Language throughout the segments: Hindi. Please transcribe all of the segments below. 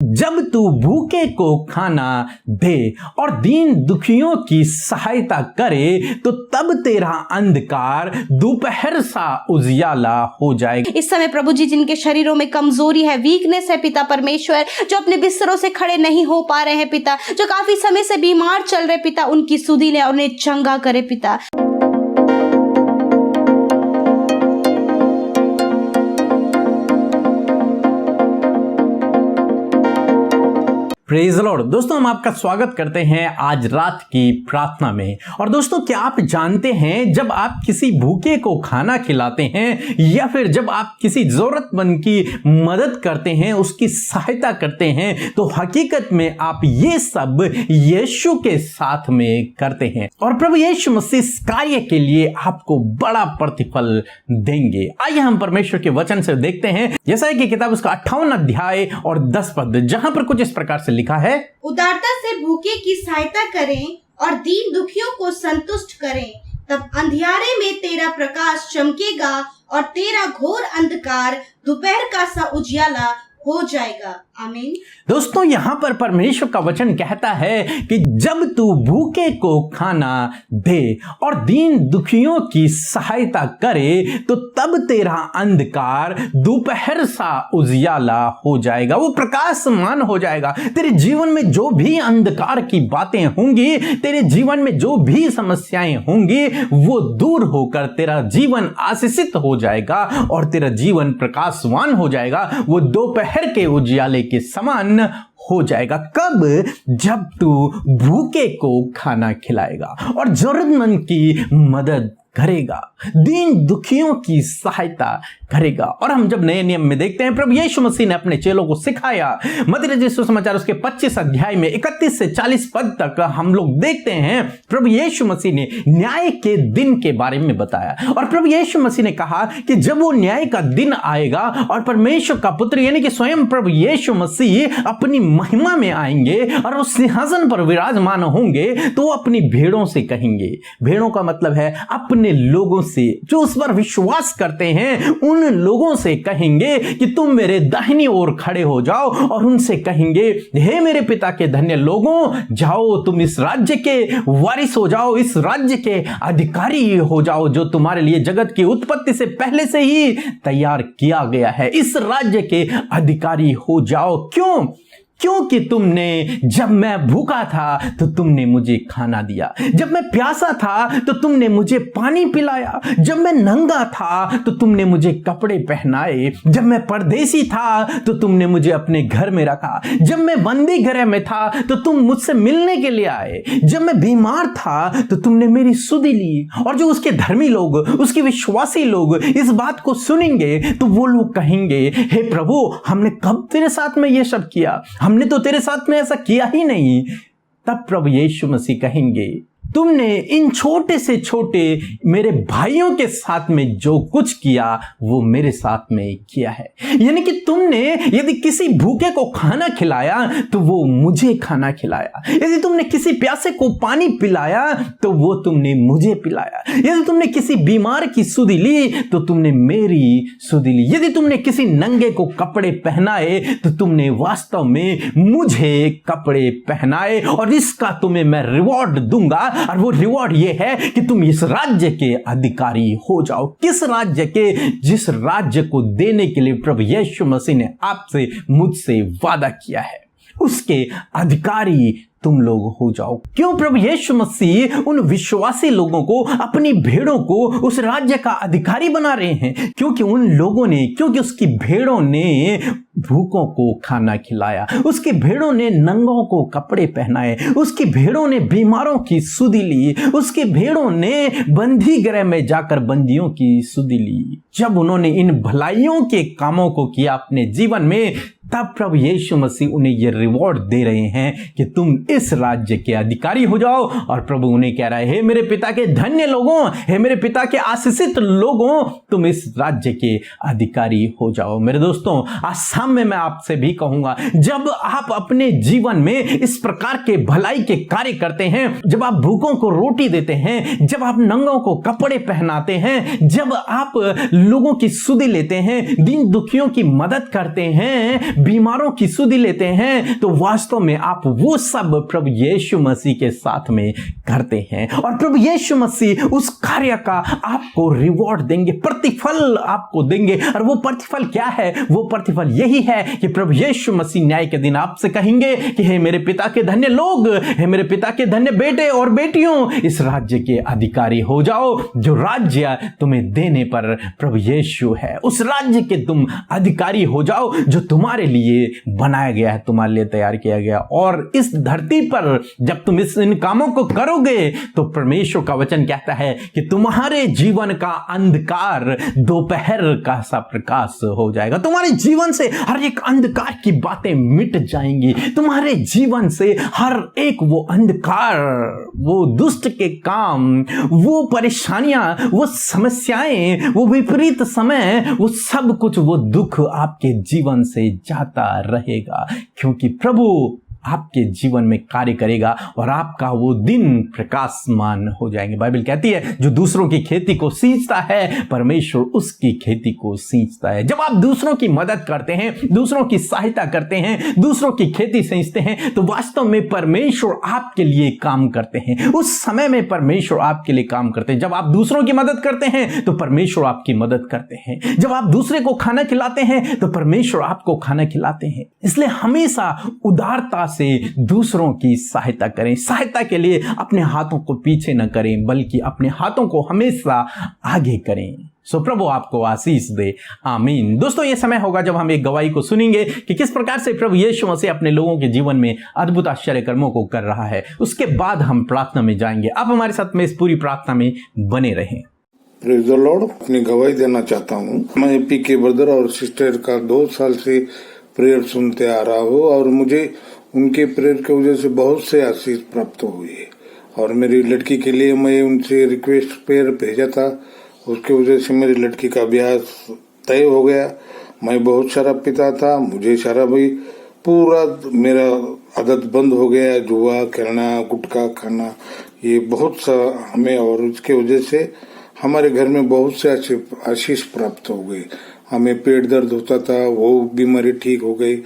जब तू भूखे को खाना दे और दीन दुखियों की सहायता करे तो तब तेरा अंधकार दोपहर सा उजियाला हो जाएगा। इस समय प्रभु जी जिनके शरीरों में कमजोरी है, वीकनेस है पिता परमेश्वर, जो अपने बिस्तरों से खड़े नहीं हो पा रहे हैं पिता, जो काफी समय से बीमार चल रहे पिता, उनकी सुधि ले और उन्हें चंगा करे पिता। Praise the Lord. दोस्तों, हम आपका स्वागत करते हैं आज रात की प्रार्थना में। और दोस्तों, क्या आप जानते हैं, जब आप किसी भूखे को खाना खिलाते हैं या फिर जब आप किसी जरूरतमंद की मदद करते हैं, उसकी सहायता करते हैं, तो हकीकत में आप ये सब यीशु के साथ में करते हैं और प्रभु यीशु मसीह इस कार्य के लिए आपको बड़ा प्रतिफल देंगे। आइए हम परमेश्वर के वचन से देखते हैं, जैसा कि किताब उसका 58 अध्याय और 10 पद, जहां पर कुछ इस प्रकार से लिखा है, उदारता से भूखे की सहायता करें और दीन दुखियों को संतुष्ट करें, तब अंधियारे में तेरा प्रकाश चमकेगा और तेरा घोर अंधकार दोपहर का सा उजियाला हो जाएगा। आमीन। दोस्तों, यहां पर परमेश्वर का वचन कहता है कि जब तू भूखे को खाना दे और दीन दुखियों की सहायता करे तो तब तेरा अंधकार दोपहर सा उजियाला हो जाएगा, वो प्रकाशमान हो जाएगा। तेरे जीवन में जो भी अंधकार की बातें होंगी, तेरे जीवन में जो भी समस्याएं होंगी, वो दूर होकर तेरा जीवन आशीषित हो जाएगा और तेरा जीवन प्रकाशवान हो जाएगा। वो दोपहर के उजियाले के समान हो जाएगा। कब? जब तू भूखे को खाना खिलाएगा और जरूरतमंद की मदद करेगा, दीन दुखियों की सहायता करेगा। और हम जब नए नियम में देखते हैं, प्रभु यीशु मसीह ने अपने चेलों को सिखाया। मत्ती रचित सुसमाचार उसके 25 अध्याय में 31 से 40 पद तक हम लोग देखते हैं, प्रभु यीशु मसीह ने न्याय के दिन के बारे में बताया। और प्रभु यीशु मसीह ने कहा कि जब वो न्याय का दिन आएगा और परमेश्वर का पुत्र यानी कि स्वयं प्रभु यीशु मसीह अपनी महिमा में आएंगे और उस सिंहासन पर विराजमान होंगे, तो वो अपनी भेड़ों से कहेंगे, भेड़ों का मतलब है अपने लोगों से जो उस पर विश्वास करते हैं, उन लोगों से कहेंगे कि तुम मेरे दाहिनी ओर खड़े हो जाओ और उनसे कहेंगे, हे मेरे पिता के धन्य लोगों, जाओ तुम इस राज्य के वारिस हो जाओ, इस राज्य के अधिकारी हो जाओ जो तुम्हारे लिए जगत की उत्पत्ति से पहले से ही तैयार किया गया है। इस राज्य के अधिकारी हो जाओ। क्यों? क्योंकि तुमने, जब मैं भूखा था तो तुमने मुझे खाना दिया, जब मैं प्यासा था तो तुमने मुझे पानी पिलाया, जब मैं नंगा था तो तुमने मुझे कपड़े पहनाए, जब मैं परदेसी था तो तुमने मुझे अपने घर में रखा, जब मैं बंदी गृह में था तो तुम मुझसे मिलने के लिए आए, जब मैं बीमार था तो तुमने मेरी सुधि ली। और जो उसके धर्मी लोग, उसके विश्वासी लोग इस बात को सुनेंगे तो वो लोग कहेंगे, हे प्रभु, हमने कब तेरे साथ में ये सब किया? हमने तो तेरे साथ में ऐसा किया ही नहीं। तब प्रभु यीशु मसीह कहेंगे, तुमने इन छोटे से छोटे मेरे भाइयों के साथ में जो कुछ किया वो मेरे साथ में किया है। यानी कि तुमने यदि किसी भूखे को खाना खिलाया तो वो मुझे खाना खिलाया, यदि तुमने किसी प्यासे को पानी पिलाया तो वो तुमने मुझे पिलाया, यदि तुमने किसी बीमार की सुधि ली तो तुमने मेरी सुधि ली, यदि तुमने किसी नंगे को कपड़े पहनाए तो तुमने वास्तव में मुझे कपड़े पहनाए। और इसका तुम्हें मैं रिवॉर्ड दूंगा, और वो रिवॉर्ड ये है कि तुम इस राज्य के अधिकारी हो जाओ। किस राज्य के? जिस राज्य को देने के लिए प्रभु यीशु मसीह ने आपसे, मुझसे वादा किया है, उसके अधिकारी तुम लोग हो जाओ। क्यों प्रभु यीशु मसीह उन विश्वासी लोगों को, अपनी भेड़ों को उस राज्य का अधिकारी बना रहे हैं? क्योंकि उन लोगों ने, क्योंकि उसकी भेड़ों ने भूखों को खाना खिलाया, उसकी भेड़ों ने नंगों को कपड़े पहनाए, उसकी भेड़ों ने बीमारों की सुधि ली, उसकी भेड़ों ने बंदी गृह में जाकर बंदियों की सुधि ली। जब उन्होंने इन भलाइयों के कामों को किया अपने जीवन में, तब प्रभु यीशु मसीह उन्हें यह रिवॉर्ड दे रहे हैं कि तुम इस राज्य के अधिकारी हो जाओ। और प्रभु उन्हें कह रहा है, हे मेरे पिता के धन्य लोगों, हे मेरे पिता के आशीषित लोगों, तुम इस राज्य के अधिकारी हो जाओ। मेरे दोस्तों, आज शाम में मैं आपसे भी कहूंगा, जब आप अपने जीवन में इस प्रकार के भलाई के कार्य करते हैं, जब आप भूखों को रोटी देते हैं, जब आप नंगों को कपड़े पहनाते हैं, जब आप लोगों की सुधि लेते हैं, दीन दुखियों की मदद करते हैं, बीमारों की सुधि लेते हैं, तो वास्तव में आप वो सब प्रभु यीशु मसीह के साथ में करते हैं और प्रभु यीशु मसीह उस कार्य का आपको रिवॉर्ड देंगे, प्रतिफल आपको देंगे। और वो प्रतिफल क्या है? वो प्रतिफल यही है कि प्रभु यीशु मसीह न्याय के दिन आपसे कहेंगे कि हे मेरे पिता के धन्य लोग, हे मेरे पिता के धन्य बेटे और बेटियों, इस राज्य के अधिकारी हो जाओ जो राज्य तुम्हें देने पर प्रभु यीशु है। उस राज्य के तुम अधिकारी हो जाओ जो तुम्हारे लिए बनाया गया है, तुम्हारे लिए तैयार किया गया। और इस धरती पर जब तुम इन कामों को करोगे तो परमेश्वर का वचन कहता है कि तुम्हारे जीवन का अंधकार दोपहर का सा प्रकाश हो जाएगा। तुम्हारे जीवन से हर एक अंधकार की बातें मिट जाएंगी। तुम्हारे जीवन से हर एक वो अंधकार, वो दुष्ट के काम, वो परेशानियां, वो समस्याएं, वो विपरीत समय, वो सब कुछ, वो दुख आपके जीवन से जाता रहेगा, क्योंकि प्रभु आपके जीवन में कार्य करेगा और आपका वो दिन प्रकाशमान हो जाएंगे। बाइबल कहती है जो दूसरों की खेती को सींचता है, परमेश्वर उसकी खेती को सींचता है। जब आप दूसरों की मदद करते हैं, दूसरों की सहायता करते हैं, दूसरों की खेती सींचते हैं, तो वास्तव में परमेश्वर आपके लिए काम करते हैं। उस समय में परमेश्वर आपके लिए काम करते हैं। जब आप दूसरों की मदद करते हैं तो परमेश्वर आपकी मदद करते हैं। जब आप दूसरे को खाना खिलाते हैं तो परमेश्वर आपको खाना खिलाते हैं। इसलिए हमेशा उदारता से दूसरों की सहायता करें। सहायता के लिए अपने हाथों को पीछे न करें, बल्कि अपने हाथों को हमेशा आगे करें। सो प्रभु आपको आशीष दे, आमीन। दोस्तों, ये समय होगा जब हम एक गवाही को सुनेंगे कि किस प्रकार से प्रभु यीशु मसीह अपने लोगों के जीवन में अद्भुत आश्चर्य कर्मों को कर रहा है। उसके बाद हम प्रार्थना में जाएंगे। आप हमारे साथ में इस पूरी प्रार्थना में बने रहें। Praise the Lord. अपनी गवाही देना चाहता हूँ। मैं पीके ब्रदर और सिस्टर का 2 साल से प्रेयर सुनते आ रहा हूँ और मुझे उनके प्रेयर की वजह से बहुत से आशीष प्राप्त हुई है। और मेरी लड़की के लिए मैं उनसे रिक्वेस्ट प्रेयर भेजा था, उसके वजह से मेरी लड़की का ब्याह तय हो गया। मैं बहुत शराब पीता था, मुझे शराब भी पूरा मेरा आदत बंद हो गया, जुआ खेलना, गुटखा खाना, ये बहुत सा हमें, और उसके वजह से हमारे घर में बहुत से आशीष प्राप्त हो गए। हमें पेट दर्द होता था, वो बीमारी ठीक हो गई।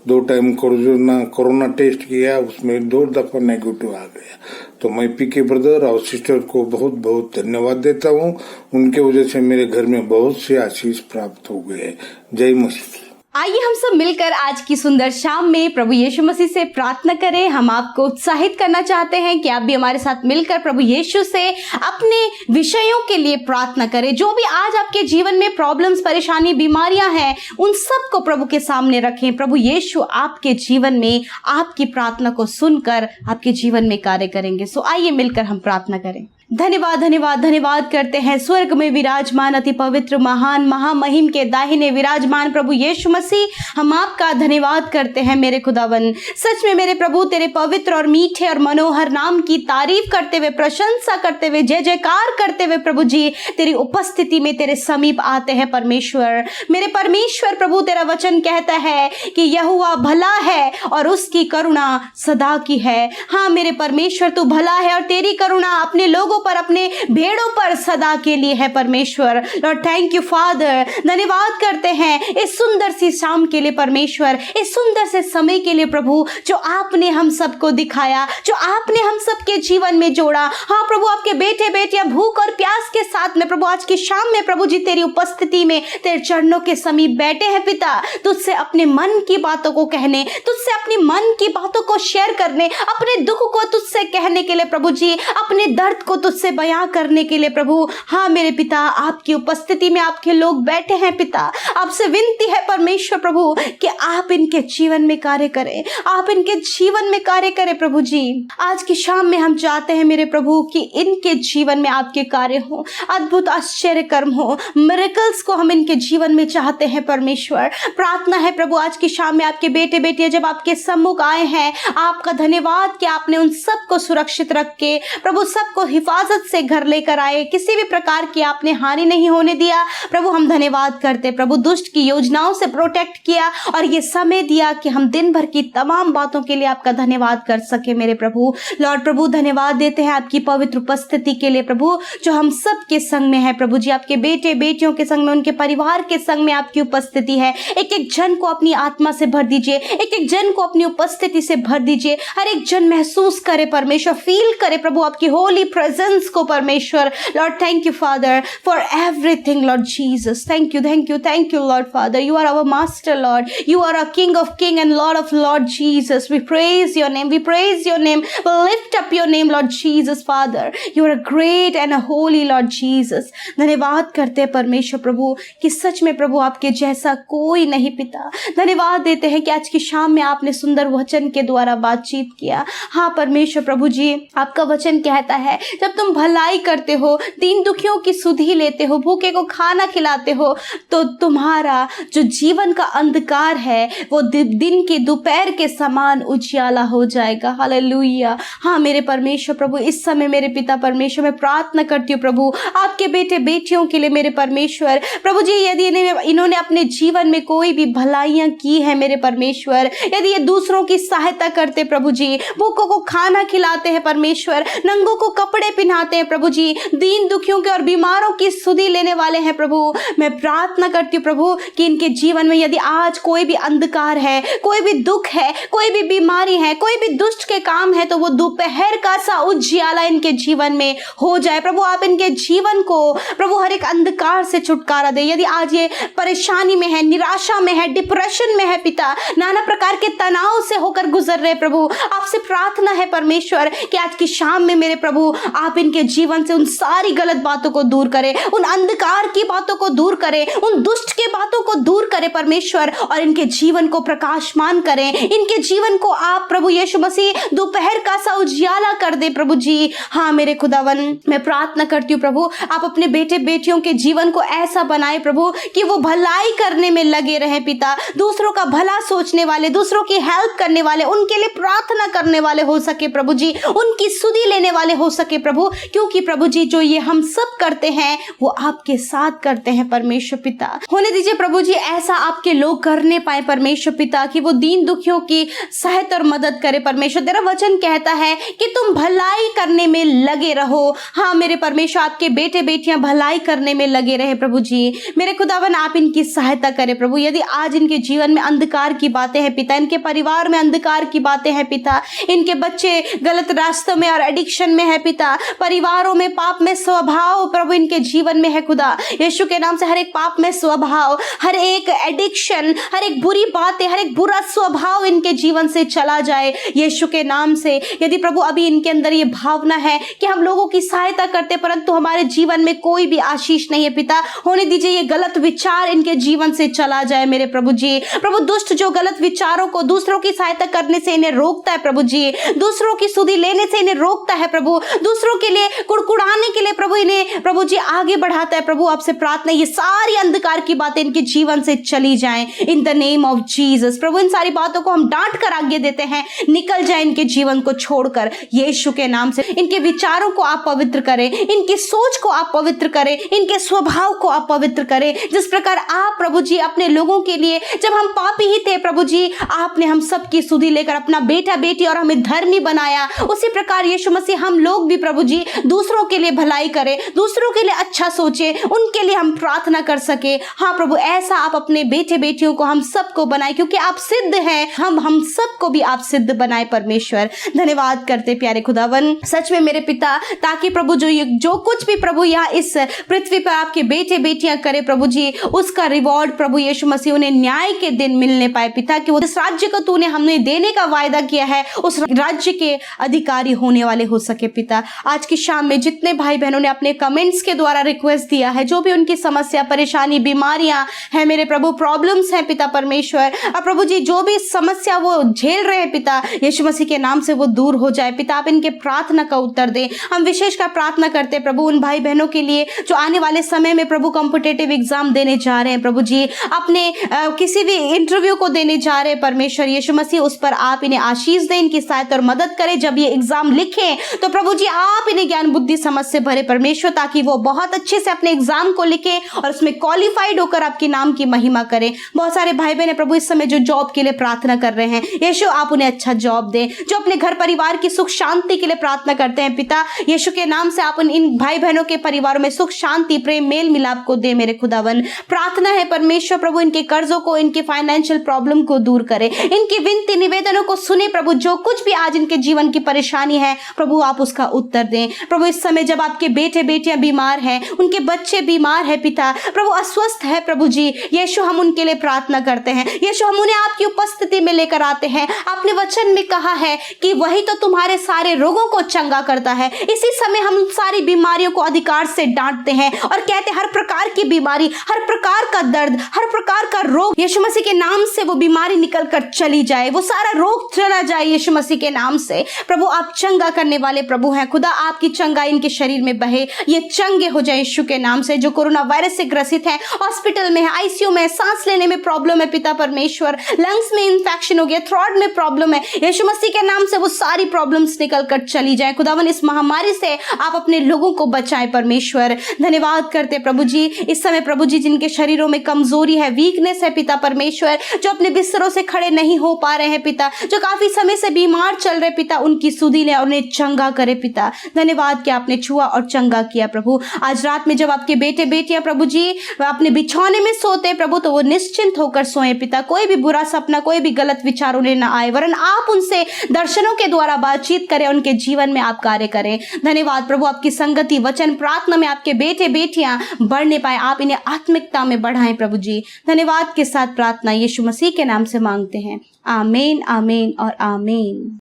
2 टाइम कोरोना टेस्ट किया, उसमें 2 दफा नेगेटिव आ गया। तो मैं पीके ब्रदर और सिस्टर को बहुत बहुत धन्यवाद देता हूँ। उनके वजह से मेरे घर में बहुत से आशीष प्राप्त हो गए। जय मसीह। आइए हम सब मिलकर आज की सुंदर शाम में प्रभु यीशु मसीह से प्रार्थना करें। हम आपको उत्साहित करना चाहते हैं कि आप भी हमारे साथ मिलकर प्रभु यीशु से अपने विषयों के लिए प्रार्थना करें। जो भी आज आपके जीवन में प्रॉब्लम्स, परेशानी, बीमारियां हैं, उन सब को प्रभु के सामने रखें। प्रभु यीशु आपके जीवन में आपकी प्रार्थना को सुनकर आपके जीवन में कार्य करेंगे। सो आइए मिलकर हम प्रार्थना करें। धन्यवाद धन्यवाद धन्यवाद करते हैं स्वर्ग में विराजमान, अति पवित्र, महान, महामहिम के दाहिने विराजमान प्रभु यीशु मसीह। हम आपका धन्यवाद करते हैं मेरे खुदावन। सच में मेरे प्रभु तेरे पवित्र और मीठे और मनोहर नाम की तारीफ करते हुए, प्रशंसा करते हुए, जय जयकार करते हुए प्रभु जी तेरी उपस्थिति में तेरे समीप आते हैं परमेश्वर। मेरे परमेश्वर प्रभु, तेरा वचन कहता है कि यहोवा भला है और उसकी करुणा सदा की है। हाँ मेरे परमेश्वर, तू भला है और तेरी करुणा अपने लोगों पर, अपने भेड़ों पर सदा के लिए है परमेश्वर। Lord thank you father. धन्यवाद करते हैं इस सुंदर सी शाम के लिए परमेश्वर, इस सुंदर से समय के लिए प्रभु, जो आपने हम सबको दिखाया, जो आपने हम सबके जीवन में जोड़ा। हाँ प्रभु, आपके बेटे बेटियां भूख और प्यास के साथ में प्रभु आज की शाम में प्रभु जी तेरी उपस्थिति में तेरे चरणों के समीप बैठे हैं पिता, तुझसे अपने मन की बातों को कहने, तुझसे अपनी मन की बातों को शेयर करने, अपने दुख को तुझसे कहने के लिए प्रभु जी, अपने दर्द को तुझसे बयां करने के लिए प्रभु। हाँ मेरे पिता, आपकी उपस्थिति में आपके लोग बैठे हैं पिता। आपसे विनती है परमेश्वर प्रभु कि आप इनके जीवन में कार्य करें, आप इनके जीवन में कार्य करें प्रभु जी। आज की शाम में हम चाहते हैं मेरे प्रभु कि इनके जीवन में आपके कार्य हो, अद्भुत आश्चर्य कर्म हो, मिरेकल्स को हम इनके जीवन में चाहते हैं परमेश्वर। प्रार्थना है प्रभु आज की शाम में आपके बेटे बेटियां जब आपके सम्मुख आए हैं, आपका धन्यवाद कि आपने उन सबको सुरक्षित रख के प्रभु सबको हिफाजत हिफाजत से घर लेकर आए, किसी भी प्रकार की आपने हानि नहीं होने दिया। प्रभु हम धन्यवाद करते प्रभु, दुष्ट की योजनाओं से प्रोटेक्ट किया और ये समय दिया कि हम दिन भर की तमाम बातों के लिए आपका धन्यवाद कर सके मेरे प्रभु। लॉर्ड प्रभु धन्यवाद देते हैं आपकी पवित्र उपस्थिति के लिए प्रभु, जो हम सब के संग में है प्रभु जी, आपके बेटे बेटियों के संग में, उनके परिवार के संग में आपकी उपस्थिति है। एक एक जन को अपनी आत्मा से भर दीजिए, एक एक जन को अपनी उपस्थिति से भर दीजिए। हर एक जन महसूस करे परमेश्वर, फील करे प्रभु आपकी होली प्रेजेंस को परमेश्वर। Lord thank you father for everything Lord Jesus, thank you thank you thank you Lord father. You are our master Lord, you are a king of king and lord of lord Jesus. We praise your name, we praise your name, we lift up your name Lord Jesus Father. You are a great and a holy Lord Jesus. धन्यवाद करते हैं परमेश्वर प्रभु कि सच में प्रभु आपके जैसा कोई नहीं पिता। धन्यवाद देते हैं कि आज की शाम में आपने सुंदर वचन के द्वारा बातचीत किया। हाँ परमेश्वर प्रभु जी, आपका वचन कहता है जब तुम भलाई करते हो, दीन दुखियों की सुधि लेते हो, भूखे को खाना खिलाते हो, तो तुम्हारा जो जीवन का अंधकार है वो दिन की दोपहर के समान उजियाला हो जाएगा। हालेलुया। हाँ मेरे परमेश्वर प्रभु, इस समय मेरे पिता परमेश्वर मैं प्रार्थना करती हूँ प्रभु आपके बेटे बेटियों के लिए मेरे परमेश्वर प्रभु जी, यदि इन्होंने अपने जीवन में कोई भी भलाइयाँ की है मेरे परमेश्वर, यदि ये दूसरों की सहायता करते प्रभु जी, भूखों को खाना खिलाते हैं परमेश्वर, नंगों को कपड़े पहनाते हैं प्रभु जी, दीन दुखियों के और बीमारों की सुधि लेने वाले हैं प्रभु, मैं प्रार्थना करती हूँ प्रभु कि इनके जीवन में यदि आज कोई भी अंधकार है, कोई भी दुख है, कोई भी बीमारी है, कोई भी दुष्ट के काम है, तो वो दोपहर का सा उजियाला इनके जीवन में हो जाए प्रभु। आप इनके जीवन को प्रभु हर एक अंधकार से छुटकारा दे। यदि आज ये परेशानी में है, निराशा में है, डिप्रेशन में है पिता, नाना प्रकार के तनाव से होकर गुजर रहे प्रभु, आपसे प्रार्थना है परमेश्वर कि आज की शाम में मेरे प्रभु आप इनके जीवन से उन सारी गलत बातों को दूर करें, उन अंधकार की बातों को दूर करें, उन दुष्ट के बातों को दूर करें परमेश्वर, और इनके जीवन को प्रकाशमान करें। इनके जीवन को आप प्रभु यीशु मसीह दोपहर का सा उजियाला कर दे प्रभु जी। हाँ मेरे खुदावन, मैं प्रार्थना करती हूँ प्रभु आप अपने बेटे बेटियों के जीवन को ऐसा बनाए प्रभु कि वो भलाई करने में लगे रहे पिता, दूसरों का भला सोचने वाले, दूसरों की हेल्प करने वाले, उनके लिए प्रार्थना करने वाले हो सके प्रभु जी, उनकी सुधि लेने वाले हो सके प्रभु, क्योंकि प्रभु जी जो ये हम सब करते हैं वो आपके साथ करते हैं परमेश्वर पिता। होने दीजिए प्रभु जी ऐसा आपके लोग करने पाए परमेश्वर पिता कि वो दीन दुखियों की सहायता और मदद करे परमेश्वर। तेरा वचन कहता है कि तुम भलाई करने में लगे रहो। हाँ मेरे परमेश्वर, आपके बेटे बेटियां भलाई करने में लगे रहे प्रभु जी। मेरे खुदावन आप इनकी सहायता करें प्रभु। यदि आज इनके जीवन में अंधकार की बातें हैं पिता, इनके परिवार में अंधकार की बातें हैं पिता, इनके बच्चे गलत रास्तों में और एडिक्शन में है पिता, परिवारों में पाप में स्वभाव प्रभु इनके जीवन में है खुदा, यीशु के नाम से हर एक पाप में स्वभाव, हर एक एडिक्शन, हर एक बुरी बातें, हर एक बुरा स्वभाव इनके जीवन से चला जाए यीशु के नाम से। यदि प्रभु अभी इनके अंदर ये भावना है कि हम लोगों की सहायता करते परंतु हमारे जीवन में कोई भी आशीष नहीं है पिता, होने दीजिए ये गलत विचार इनके जीवन से चला जाए मेरे प्रभु जी। प्रभु दुष्ट जो गलत विचारों को, दूसरों की सहायता करने से इन्हें रोकता है प्रभु जी, दूसरों की सुधि लेने से इन्हें रोकता है प्रभु, दूसरों के लिए कुड़कुड़ाने के लिए प्रभु इन्हें प्रभु जी आगे बढ़ाता है प्रभु। आपसे प्रार्थना ये सारी अंधकार की बातें इनके जीवन से चली जाएं in the name of Jesus. प्रभु इन सारी बातों को हम डांट कर आगे देते हैं, निकल जाए इनके जीवन को छोड़कर यीशु के नाम से। इनके विचारों को आप पवित्र करें, इनकी सोच को आप पवित्र करें, इनके स्वभाव को आप पवित्र करें। जिस प्रकार आप प्रभु जी अपने लोगों के लिए, जब हम पापी ही थे प्रभु जी, आपने हम सबकी सुधि लेकर अपना बेटा बेटी और हमें धर्मी बनाया, उसी प्रकार यीशु मसीह हम लोग भी प्रभु जी दूसरों के लिए भलाई करें, दूसरों के लिए अच्छा सोचे, उनके लिए हम प्रार्थना कर सके। हाँ प्रभु ऐसा आप अपने बेटे बेटियों को हम सबको बनाए, क्योंकि आप सिद्ध हैं, हम सबको भी आप सिद्ध बनाए परमेश्वर। धन्यवाद करते प्यारे खुदावन सच में मेरे पिता, ताकि प्रभु जो कुछ भी प्रभु यहाँ इस पृथ्वी पर आपके बेटे बेटियां करे प्रभु जी, उसका रिवॉर्ड प्रभु यीशु मसीह उन्हें न्याय के दिन मिलने पाए पिता, कि वो जिस राज्य को तूने हमें देने का वायदा किया है उस राज्य के अधिकारी होने वाले हो सके पिता। आज की शाम में जितने भाई बहनों ने अपने कमेंट्स के द्वारा रिक्वेस्ट दिया है, जो भी उनकी समस्या परेशानी बीमारियां हैं मेरे प्रभु, प्रॉब्लम्स हैं पिता परमेश्वर, अब प्रभु जी जो भी समस्या वो झेल रहे हैं पिता, यीशु मसीह के नाम से वो दूर हो जाए पिता। आप इनके प्रार्थना का उत्तर दें। हम विशेषकर प्रार्थना करते हैं प्रभु उन भाई बहनों के लिए जो आने वाले समय में प्रभु कॉम्पिटिटिव एग्जाम देने जा रहे हैं प्रभु जी, अपने किसी भी इंटरव्यू को देने जा रहे हैं परमेश्वर यीशु मसीह, उस पर आप इन्हें आशीष दें, इनकी सहायता और मदद करें। जब ये एग्जाम लिखें तो प्रभु जी आप आप इन्हें ज्ञान बुद्धि समझ से भरे परमेश्वर, ताकि वो बहुत अच्छे से अपने एग्जाम को लिखे और उसमें क्वालिफाइड होकर आपके नाम की महिमा करें। बहुत सारे भाई बहन प्रभु इस समय जो जॉब के लिए प्रार्थना कर रहे हैं, यीशु आप उन्हें अच्छा जॉब दें। जो अपने घर परिवार की सुख शांति के लिए प्रार्थना करते हैं, पिता यीशु के नाम से आप इन भाई बहनों के परिवारों में सुख शांति प्रेम मेल मिलाप को दे मेरे खुदावन। प्रार्थना है परमेश्वर प्रभु इनके कर्जों को, इनके फाइनेंशियल प्रॉब्लम को दूर करें, इनकी विनती निवेदनों को सुने प्रभु। जो कुछ भी आज इनके जीवन की परेशानी है प्रभु आप उसका उत्तर दें। प्रभु इस समय जब आपके बेटे बेटियां बीमार हैं, उनके बच्चे बीमार है पिता, प्रभु अस्वस्थ है प्रभु जी, यीशु हम उनके लिए प्रार्थना करते हैं। यीशु हम उन्हें आपकी उपस्थिति में लेकर आते हैं। आपने वचन में कहा है कि वही तो तुम्हारे सारे रोगों को चंगा करता है। इसी समय हम सारी बीमारियों को अधिकार से डांटते हैं और कहते हैं हर प्रकार की बीमारी, हर प्रकार का दर्द, हर प्रकार का रोग यीशु मसीह के नाम से वो बीमारी निकल कर चली जाए, वो सारा रोग चला जाए यीशु मसीह के नाम से। प्रभु आप चंगा करने वाले प्रभु हैं खुदा, आपकी चंगाई इनके शरीर में बहे, ये चंगे हो जाए यीशु के नाम से। जो कोरोना वायरस से ग्रसित है, हॉस्पिटल में है, आईसीयू में, सांस लेने में प्रॉब्लम है पिता परमेश्वर, लंग्स में इंफेक्शन हो गया, थ्रोट में प्रॉब्लम है, यीशु मसीह के नाम से वो सारी प्रॉब्लम्स निकल कर चली जाए खुदावन। इस महामारी से आप अपने लोगों को बचाए परमेश्वर। धन्यवाद करते प्रभु जी इस समय प्रभु जी जिनके शरीरों में कमजोरी है, वीकनेस है पिता परमेश्वर, जो अपने बिस्तरों से खड़े नहीं हो पा रहे हैं पिता, जो काफी समय से बीमार चल रहे पिता, उनकी सुधि ले और उन्हें चंगा करे पिता। धन्यवाद कि आपने छुआ और चंगा किया प्रभु। आज रात में जब आपके बेटे बेटियां प्रभु जी अपने बिछौने में सोते प्रभु, तो वो निश्चिंत होकर सोए पिता। कोई भी बुरा सपना, कोई भी गलत विचार उन्हें ना आए, वरन आप उनसे दर्शनों के द्वारा बातचीत करें, उनके जीवन में आप कार्य करें। धन्यवाद प्रभु आपकी संगति वचन प्रार्थना में आपके बेटे बेटियां बढ़ने पाए, आप इन्हें आत्मिकता में बढ़ाएं प्रभु जी। धन्यवाद के साथ प्रार्थना यीशु मसीह के नाम से मांगते हैं, आमीन आमीन और आमीन।